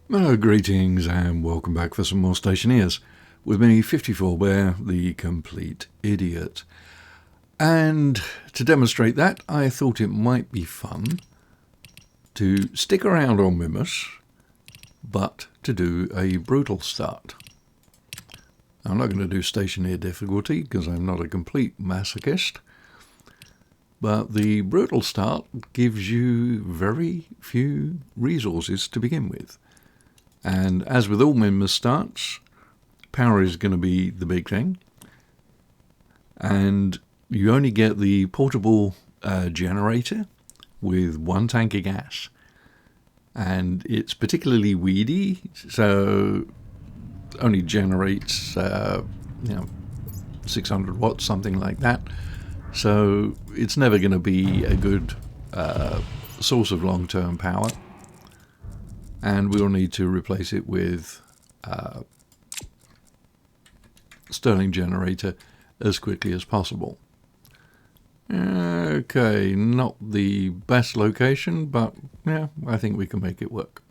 Greetings and welcome back for some more Stationeers. With me, 54 Bear, the complete idiot. And to demonstrate that, I thought it might be fun to stick around on Mimas, but to do a brutal start. I'm not going to do Stationeer difficulty because I'm not a complete masochist, but the brutal start gives you very few resources to begin with. And as with all Mimas starts, power is going to be the big thing. And you only get the portable generator with 1 tank of gas. And it's particularly weedy, so only generates 600 watts, something like that. So it's never going to be a good source of long-term power. And we'll need to replace it with Stirling generator as quickly as possible. Okay, not the best location, but yeah, I think we can make it work.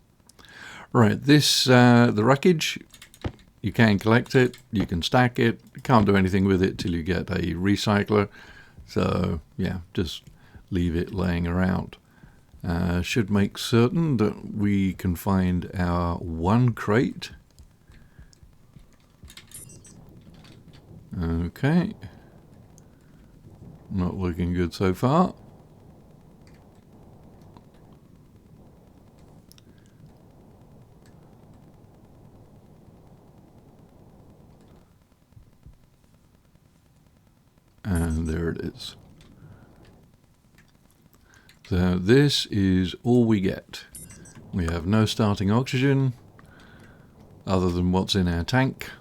Right, this the wreckage, you can collect it, you can stack it, you can't do anything with it till you get a recycler. So yeah, just leave it laying around. Should make certain that we can find our 1 crate. Okay. Not looking good so far. And there it is. So this is all we get. We have no starting oxygen other than what's in our tank.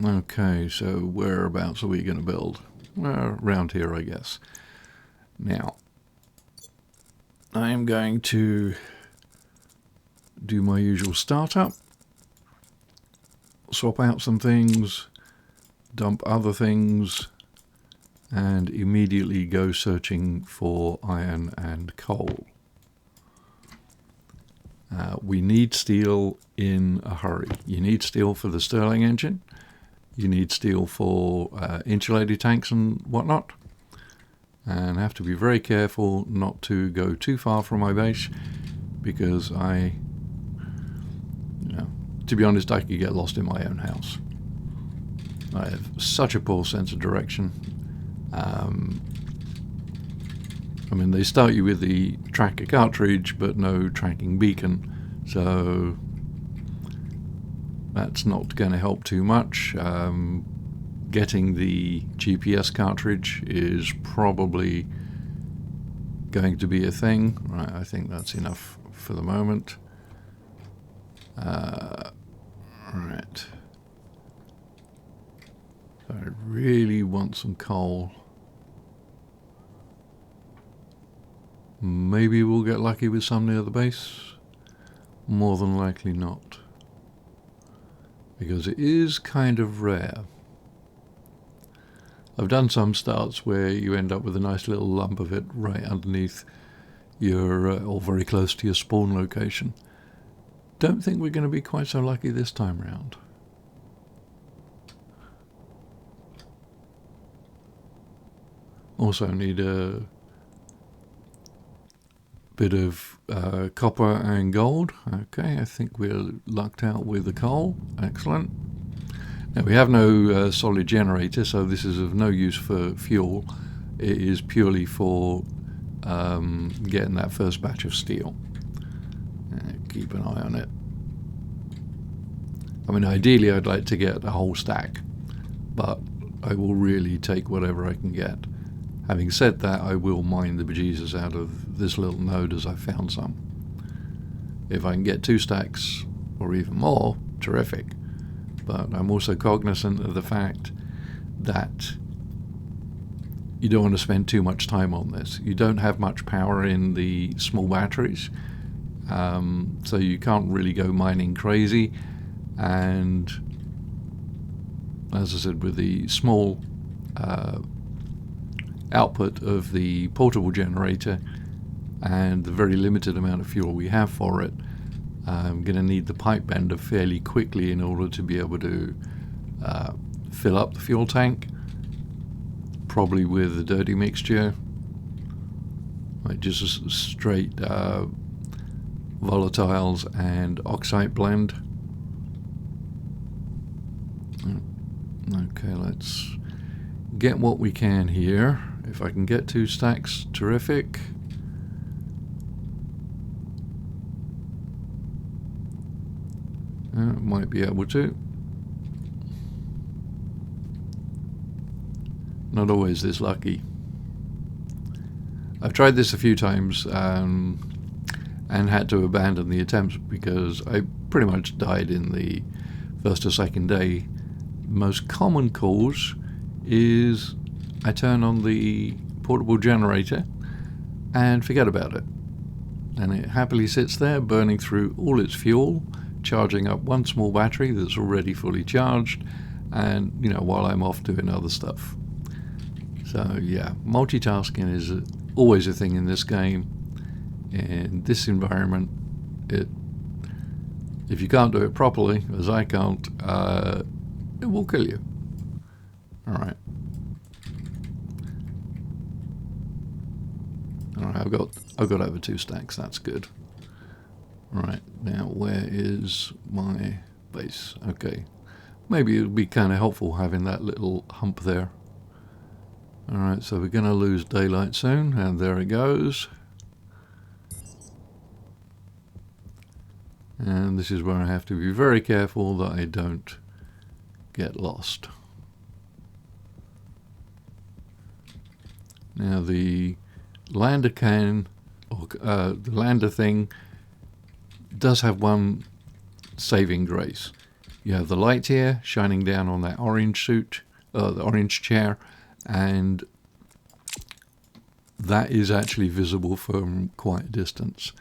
Okay, so whereabouts are we going to build? Well, around here, I guess. Now, I am going to do my usual startup, swap out some things, dump other things, and immediately go searching for iron and coal. We need steel in a hurry. You need steel for the Stirling engine. You need steel for insulated tanks and whatnot. And I have to be very careful not to go too far from my base, because to be honest, I could get lost in my own house. I have such a poor sense of direction. They start you with the tracker cartridge, but no tracking beacon, so that's not going to help too much. Getting the GPS cartridge is probably going to be a thing. Right, I think that's enough for the moment. Right. I really want some coal. Maybe we'll get lucky with some near the base. More than likely not, because it is kind of rare. I've done some starts where you end up with a nice little lump of it right underneath your, or very close to your spawn location. Don't think we're going to be quite so lucky this time round. Also need a bit of copper and gold. Okay, I think we're lucked out with the coal. Excellent. Now we have no solid generator, so this is of no use for fuel. It is purely for getting that first batch of steel. Keep an eye on it. Ideally I'd like to get a whole stack, but I will really take whatever I can get. Having said that, I will mine the bejesus out of this little node as I found some. If I can get 2 stacks or even more, terrific. But I'm also cognizant of the fact that you don't want to spend too much time on this. You don't have much power in the small batteries, so you can't really go mining crazy. And as I said, with the small output of the portable generator, and the very limited amount of fuel we have for it, I'm going to need the pipe bender fairly quickly in order to be able to fill up the fuel tank, probably with a dirty mixture, like just a straight volatiles and oxide blend. Okay, let's get what we can here. If I can get 2 stacks, terrific. Might be able to. Not always this lucky. I've tried this a few times and had to abandon the attempts because I pretty much died in the first or second day. Most common cause is I turn on the portable generator and forget about it, and it happily sits there burning through all its fuel, charging up one small battery that's already fully charged, and while I'm off doing other stuff. So yeah, multitasking is always a thing in this game. In this environment, if you can't do it properly, as I can't, it will kill you. All right. I've got over 2 stacks. That's good. All right, now where is my base? Okay, maybe it would be kind of helpful having that little hump there. All right, so we're going to lose daylight soon, and there it goes. And this is where I have to be very careful that I don't get lost. Now the lander the lander thing does have one saving grace. You have the light here shining down on that orange suit, the orange chair, and that is actually visible from quite a distance.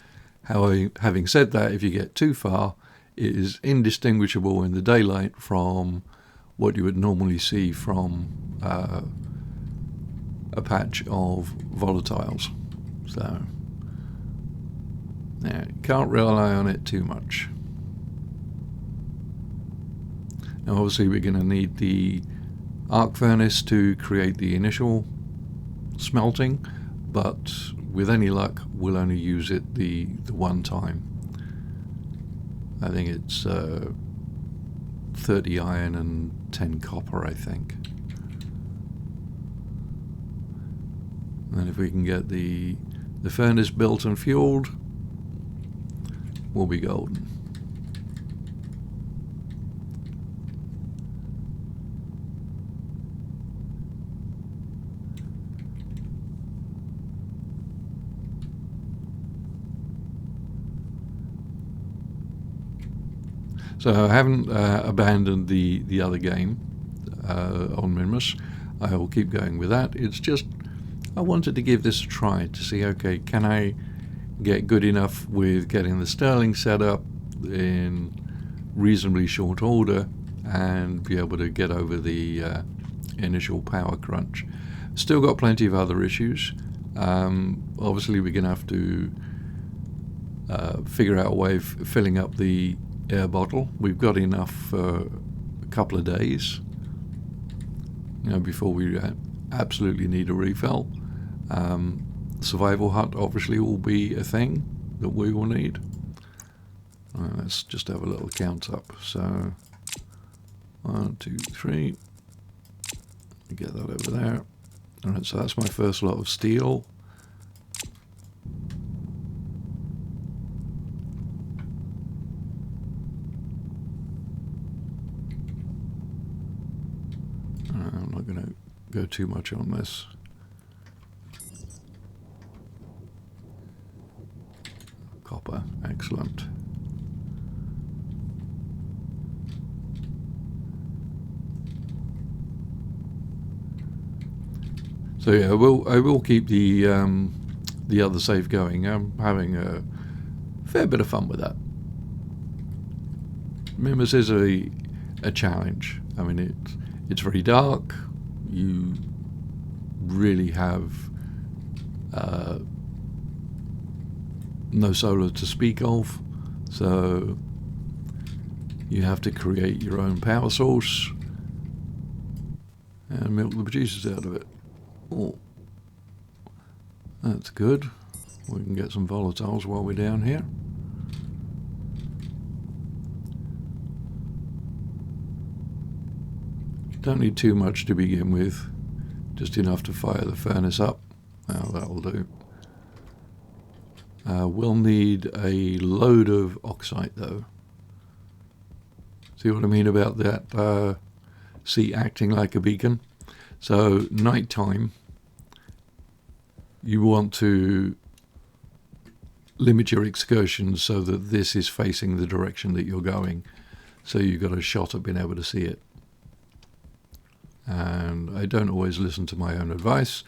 However, having said that, if you get too far, it is indistinguishable in the daylight from what you would normally see from a patch of volatiles. So yeah, can't rely on it too much. Now obviously we're going to need the arc furnace to create the initial smelting, but with any luck we'll only use it the one time. I think it's 30 iron and 10 copper, I think. And then if we can get the furnace built and fueled, we'll be golden. So I haven't abandoned the other game on Mimas. I will keep going with that. It's just I wanted to give this a try to see, okay, can I get good enough with getting the Stirling set up in reasonably short order and be able to get over the initial power crunch. Still got plenty of other issues. Obviously we're going to have to figure out a way of filling up the air bottle. We've got enough for a couple of days, before we absolutely need a refill. Survival hut obviously will be a thing that we will need. Right, let's just have a little count up. So 1, 2, 3. Get that over there. Alright, so that's my first lot of steel. I'm not going to go too much on this. Copper, excellent. So yeah, I will keep the other save going. I'm having a fair bit of fun with that. Mimas is a challenge. I mean, it's very dark. You really have no solar to speak of, so you have to create your own power source and milk the producers out of it. Oh, that's good. We can get some volatiles while we're down here. Don't need too much to begin with, just enough to fire the furnace up. Well, that'll do. We'll need a load of oxide though. See what I mean about that sea acting like a beacon? So nighttime, you want to limit your excursions so that this is facing the direction that you're going, so you've got a shot at being able to see it. And I don't always listen to my own advice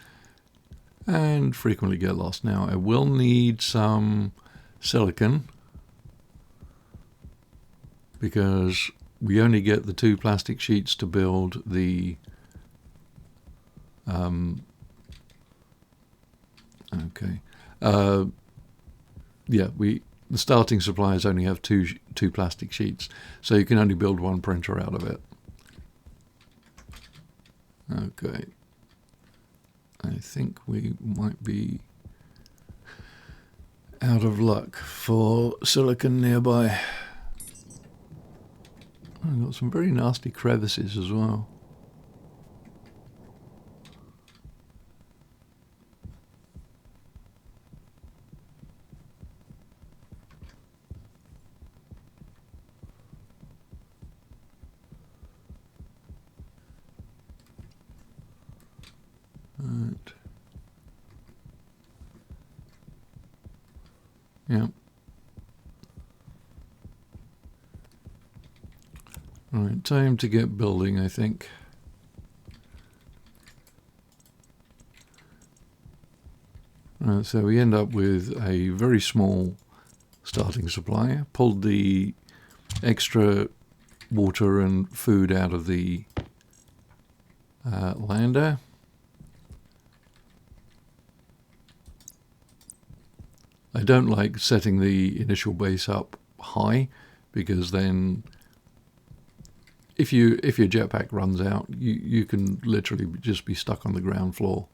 and frequently get lost. Now I will need some silicon because we only get the 2 plastic sheets to build the the starting supplies only have two plastic sheets, so you can only build 1 printer out of it. Okay, I think we might be out of luck for silicon nearby. I've got some very nasty crevices as well. Right. Yeah. Right, time to get building, I think. Right, so we end up with a very small starting supply. Pulled the extra water and food out of the lander. I don't like setting the initial base up high, because then if your jetpack runs out, you can literally just be stuck on the ground floor.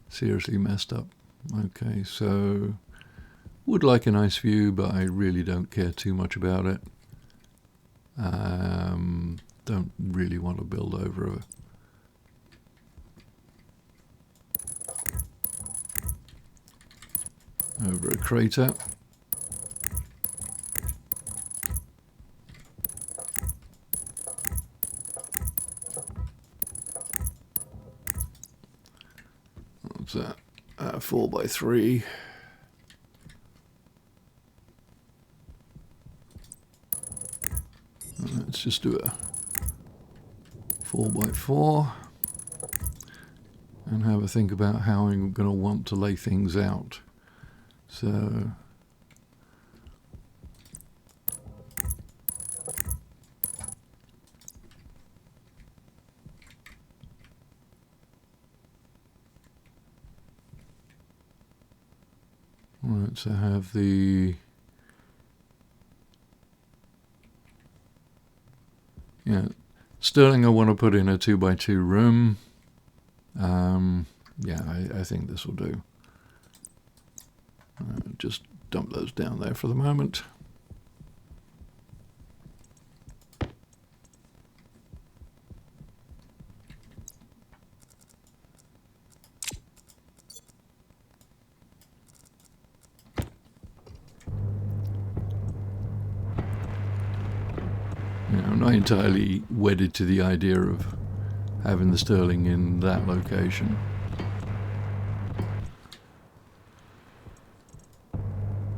Seriously messed up. Okay, so would like a nice view, but I really don't care too much about it. Don't really want to build over a crater. What's that? 4x3. Let's just do a 4x4 and have a think about how I'm going to want to lay things out. So right, so have the Sterling I want to put in a 2x2 room. Yeah, I think this will do. Just dump those down there for the moment. I'm not entirely wedded to the idea of having the Sterling in that location.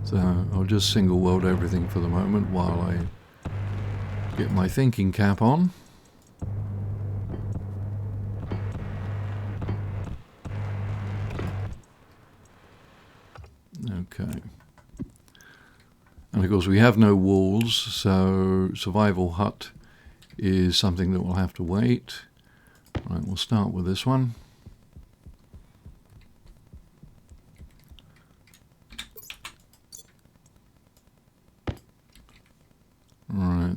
So I'll just single weld everything for the moment while I get my thinking cap on. Okay. And of course we have no walls, so survival hut is something that will have to wait. Right, we'll start with this one.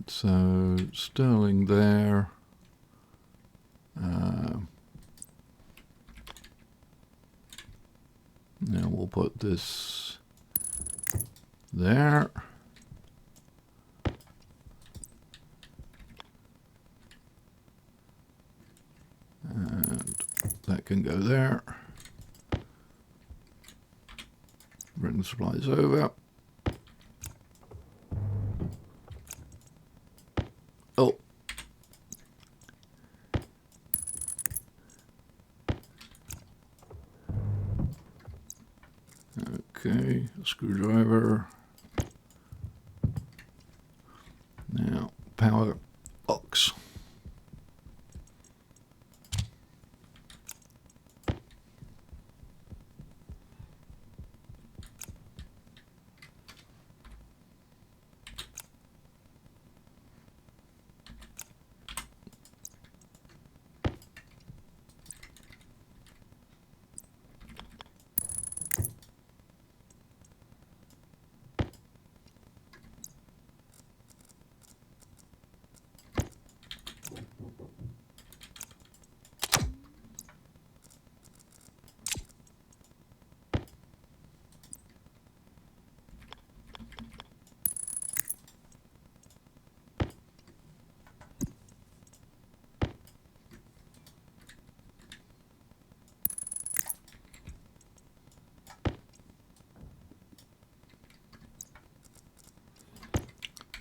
Right, so sterling there. Now we'll put this there. And that can go there. Bring the supplies over. Oh. Okay, a screwdriver. Now, power box.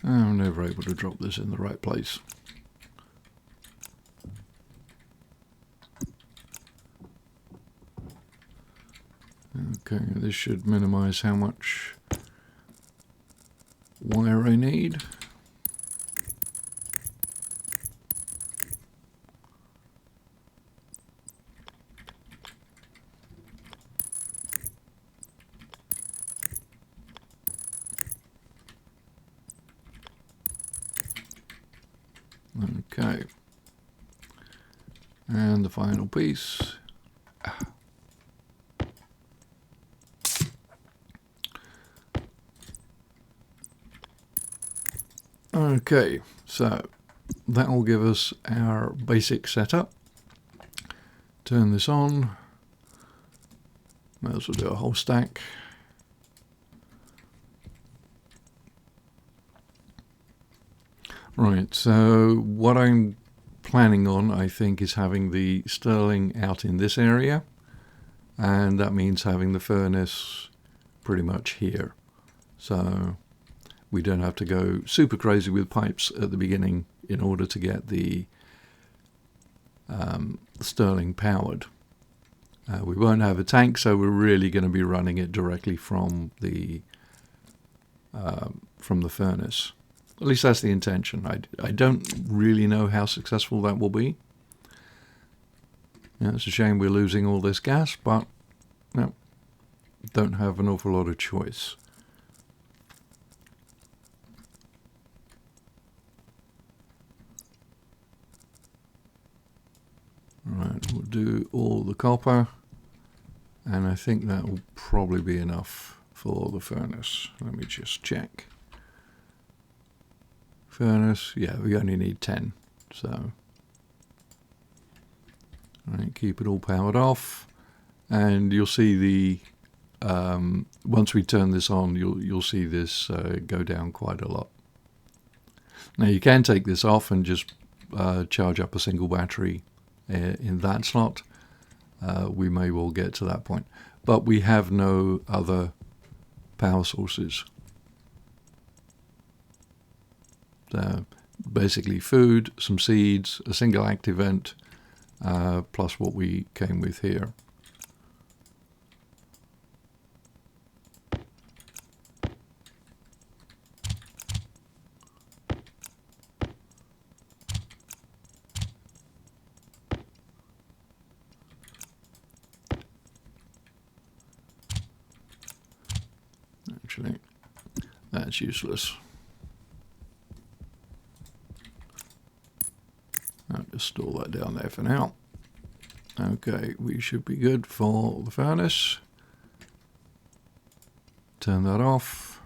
I'm never able to drop this in the right place. Okay, this should minimize how much wire I need. Okay, and the final piece. Okay, so that will give us our basic setup. Turn this on. Might as well do a whole stack. Right, so what I'm planning on, I think, is having the sterling out in this area, and that means having the furnace pretty much here. So we don't have to go super crazy with pipes at the beginning in order to get the sterling powered. We won't have a tank, so we're really going to be running it directly from the furnace. At least that's the intention. I don't really know how successful that will be. Yeah, it's a shame we're losing all this gas, but no, don't have an awful lot of choice. Right, we'll do all the copper, and I think that will probably be enough for the furnace. Let me just check. Furnace, yeah, we only need 10, so right, keep it all powered off, and you'll see the once we turn this on, you'll see this go down quite a lot. Now you can take this off and just charge up a single battery in that slot. We may well get to that point, but we have no other power sources. Basically food, some seeds, a single active vent, plus what we came with here. Actually, that's useless. I'll just store that down there for now. Okay, we should be good for the furnace. Turn that off.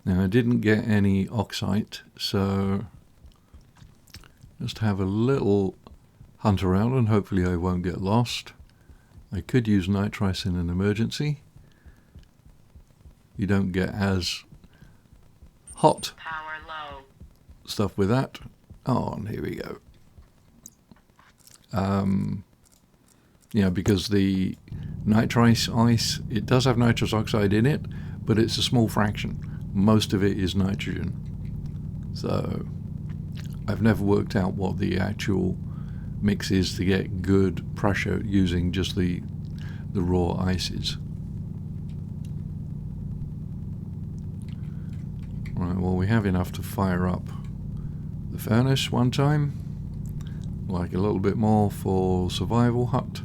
Now I didn't get any oxite, so just have a little hunt around and hopefully I won't get lost. I could use nitrice in an emergency. You don't get as hot Power low. stuff with that. Oh, and here we go. Yeah, because the nitrice ice, it does have nitrous oxide in it, but it's a small fraction. Most of it is nitrogen. So I've never worked out what the actual mix is to get good pressure using just the raw ices. Right, well, we have enough to fire up the furnace one time. Like a little bit more for survival hut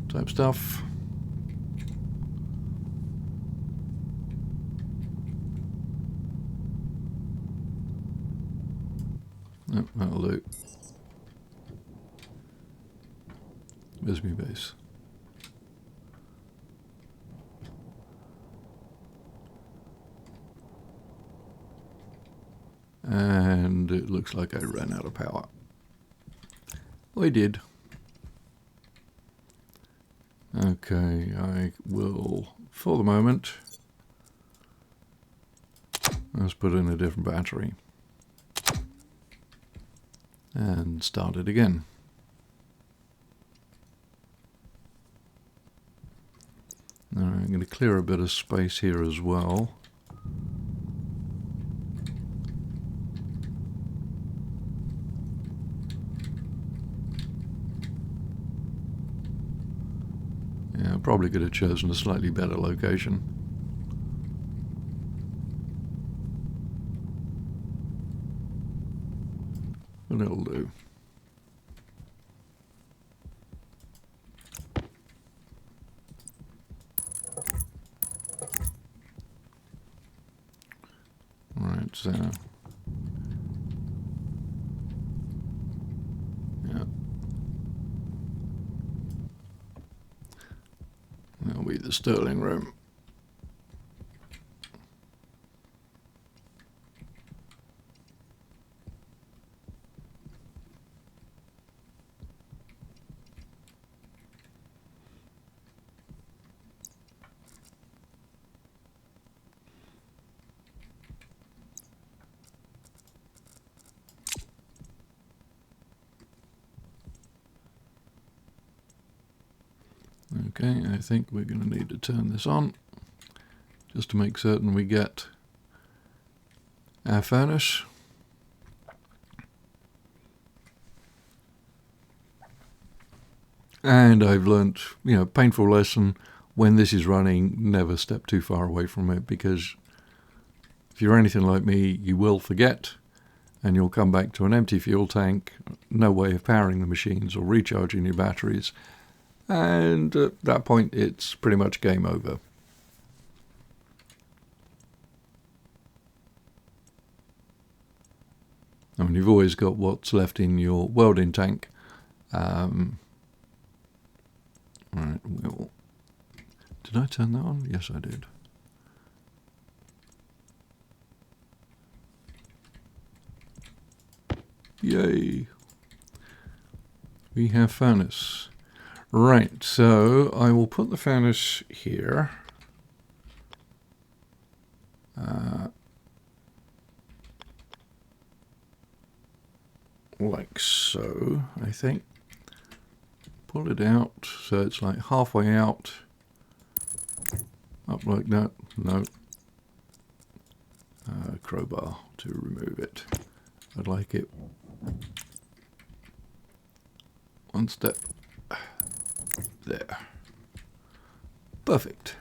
type stuff. Yep, that'll do. Where's my base? And it looks like I ran out of power. I did. Okay, I will, for the moment, let's put in a different battery. And start it again. Now I'm going to clear a bit of space here as well. Yeah, I probably could have chosen a slightly better location. But it'll do. Right, so yeah, that'll be the Stirling room. Okay, I think we're going to need to turn this on just to make certain we get our furnace. And I've learnt, painful lesson, when this is running, never step too far away from it, because if you're anything like me, you will forget and you'll come back to an empty fuel tank, no way of powering the machines or recharging your batteries, and at that point it's pretty much game over. I mean, you've always got what's left in your welding tank. Right, did I turn that on? Yes, I did. Yay! We have furnace. Right, so I will put the furnace here. Like so, I think. Pull it out so it's like halfway out. Up like that. No. Crowbar to remove it. I'd like it one step there. Perfect.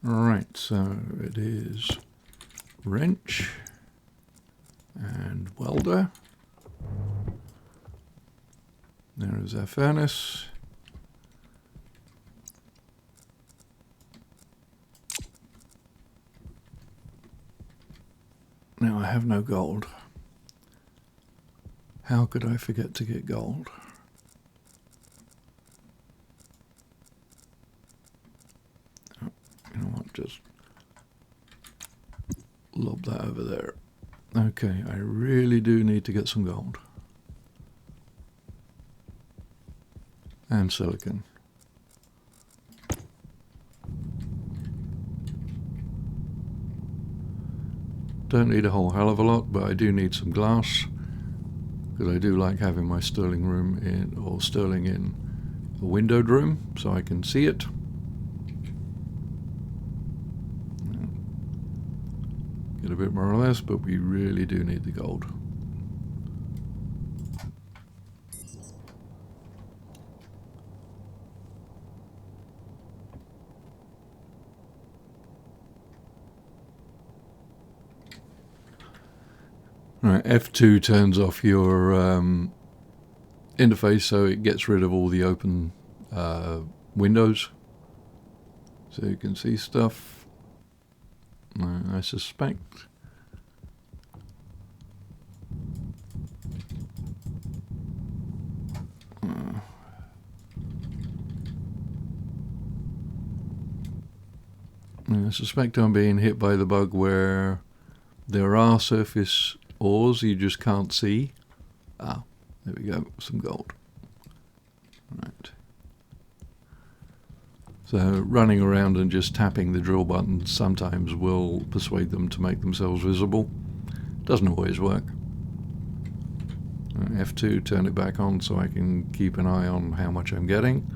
Right, so it is wrench and welder. There is our furnace. Now I have no gold. How could I forget to get gold? just lob that over there. Okay, I really do need to get some gold. And silicon. Don't need a whole hell of a lot, but I do need some glass, because I do like having my sterling room in, or sterling in a windowed room, so I can see it. Get a bit more or less, but we really do need the gold. Right, F2 turns off your interface, so it gets rid of all the open windows, so you can see stuff. I suspect I'm being hit by the bug where there are surface ores you just can't see. Ah, there we go, some gold. Right. So running around and just tapping the drill button sometimes will persuade them to make themselves visible. Doesn't always work. F2, turn it back on so I can keep an eye on how much I'm getting.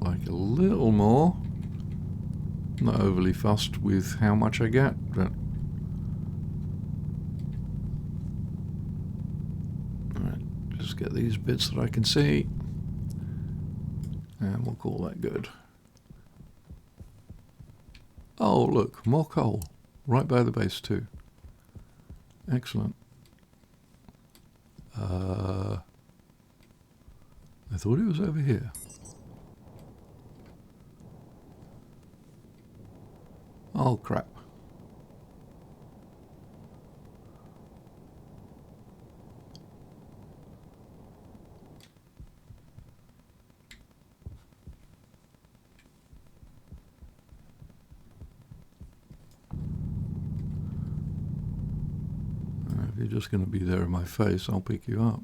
Like a little more. Not overly fussed with how much I get, but just get these bits that I can see, and we'll call that good. Oh look, more coal right by the base too. Excellent. I thought it was over here. Oh crap. If you're just going to be there in my face, I'll pick you up.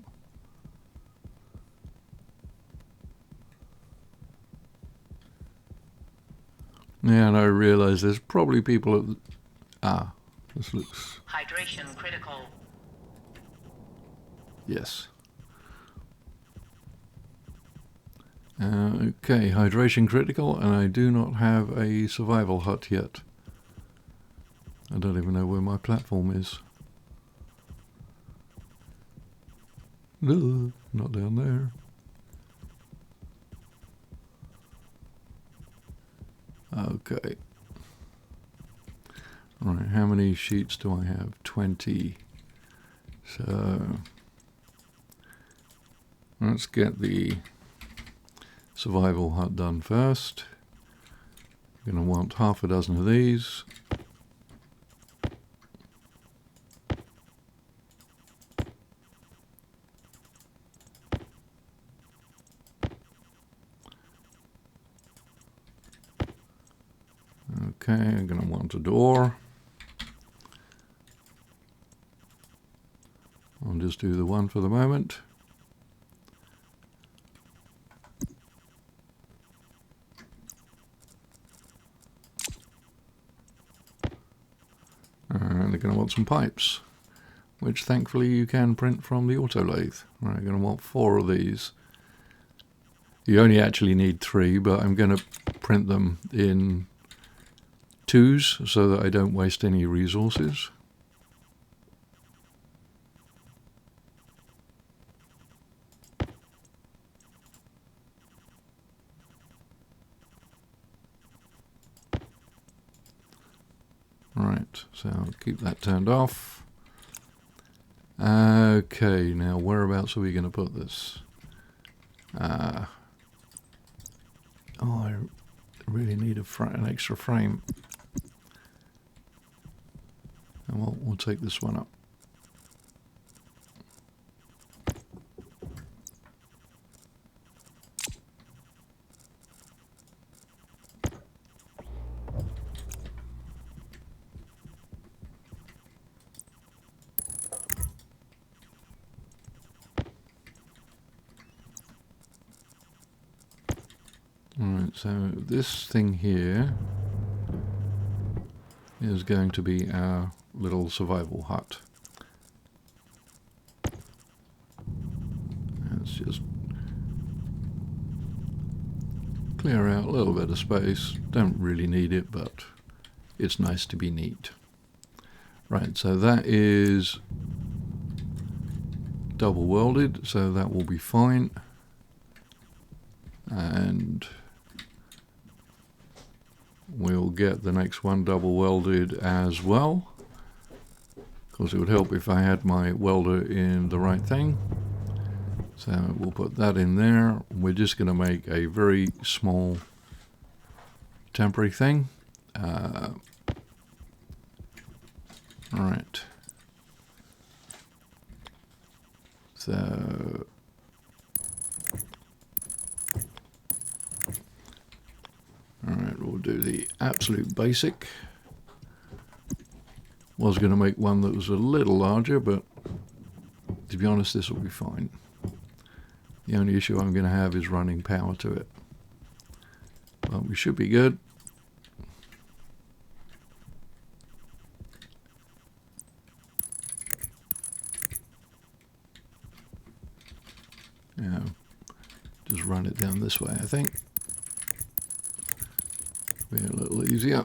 Yeah, and I realise there's probably people at the... this looks... Hydration critical. Yes. Okay, hydration critical, and I do not have a survival hut yet. I don't even know where my platform is. No, not down there. Okay. Right, how many sheets do I have? 20. So let's get the survival hut done first. You're going to want half a dozen of these. Okay, I'm going to want a door. I'll just do the one for the moment. And they're going to want some pipes, which thankfully you can print from the auto lathe. Right, I'm going to want 4 of these. You only actually need 3, but I'm going to print them in 2s so that I don't waste any resources. Right, so I'll keep that turned off. Okay, now whereabouts are we going to put this? Oh, I really need an extra frame. And we'll take this one up. Right, so this thing here is going to be our little survival hut. Let's just clear out a little bit of space. Don't really need it, but it's nice to be neat. Right, so that is double welded, so that will be fine. And we'll get the next one double welded as well, because it would help if I had my welder in the right thing. So we'll put that in there. We're just going to make a very small temporary thing. Right. So alright, we'll do the absolute basic. Was going to make one that was a little larger, but to be honest, this will be fine. The only issue I'm going to have is running power to it. Well, we should be good. Now, just run it down this way, I think. Be a little easier.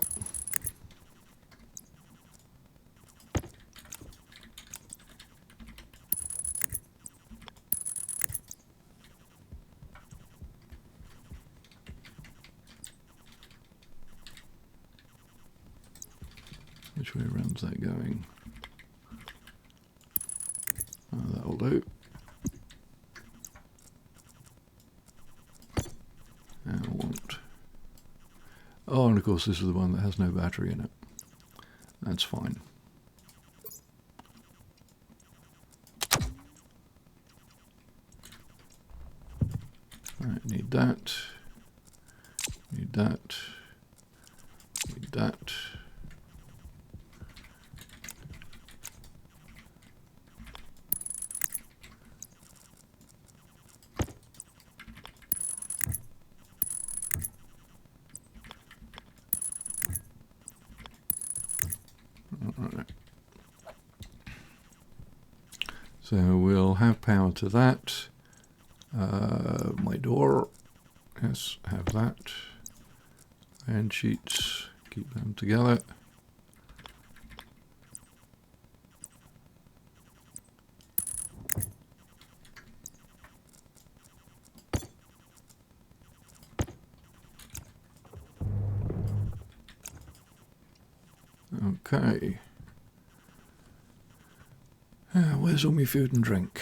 Which way around's that going? Oh, that'll do. I want. Oh, and of course this is the one that has no battery in it. That's fine. Alright, need that. Need that. Need that. So we'll have power to that. My door, yes, have that. And sheets, keep them together. Okay. Where's all my food and drink?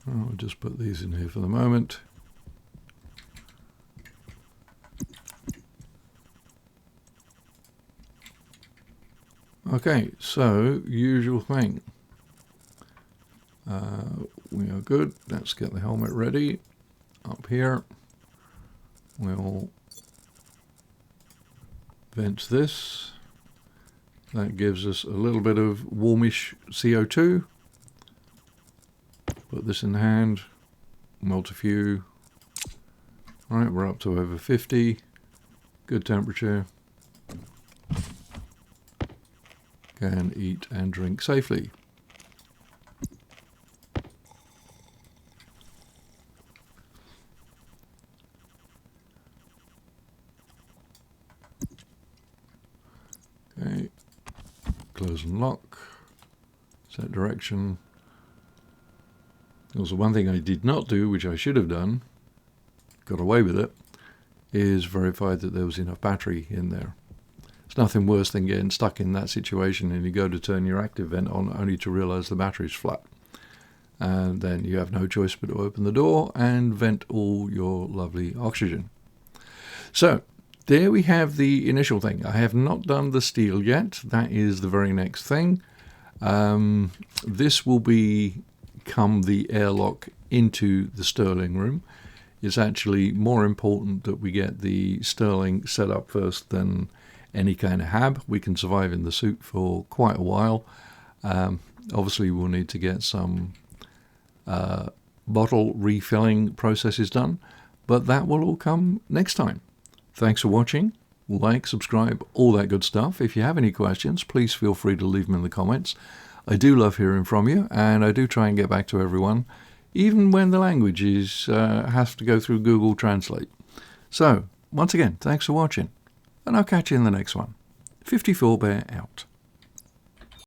I'll just put these in here for the moment. Okay, so usual thing. We are good. Let's get the helmet ready. Up here, we'll vent this. That gives us a little bit of warmish CO2. Put this in the hand, melt a few. Alright, we're up to over 50. Good temperature. Can eat and drink safely. Okay, close and lock, set direction. Also, one thing I did not do, which I should have done, got away with it, is verify that there was enough battery in there. It's nothing worse than getting stuck in that situation and you go to turn your active vent on only to realize the battery's flat. And then you have no choice but to open the door and vent all your lovely oxygen. So, there we have the initial thing. I have not done the steel yet. That is the very next thing. This will become the airlock into the Sterling room. It's actually more important that we get the Sterling set up first than any kind of hab. We can survive in the suit for quite a while. Obviously, we'll need to get some bottle refilling processes done, but that will all come next time. Thanks for watching. Like, subscribe, all that good stuff. If you have any questions, please feel free to leave them in the comments. I do love hearing from you, and I do try and get back to everyone, even when the language has to go through Google Translate. So, once again, thanks for watching, and I'll catch you in the next one. 54 Bear out.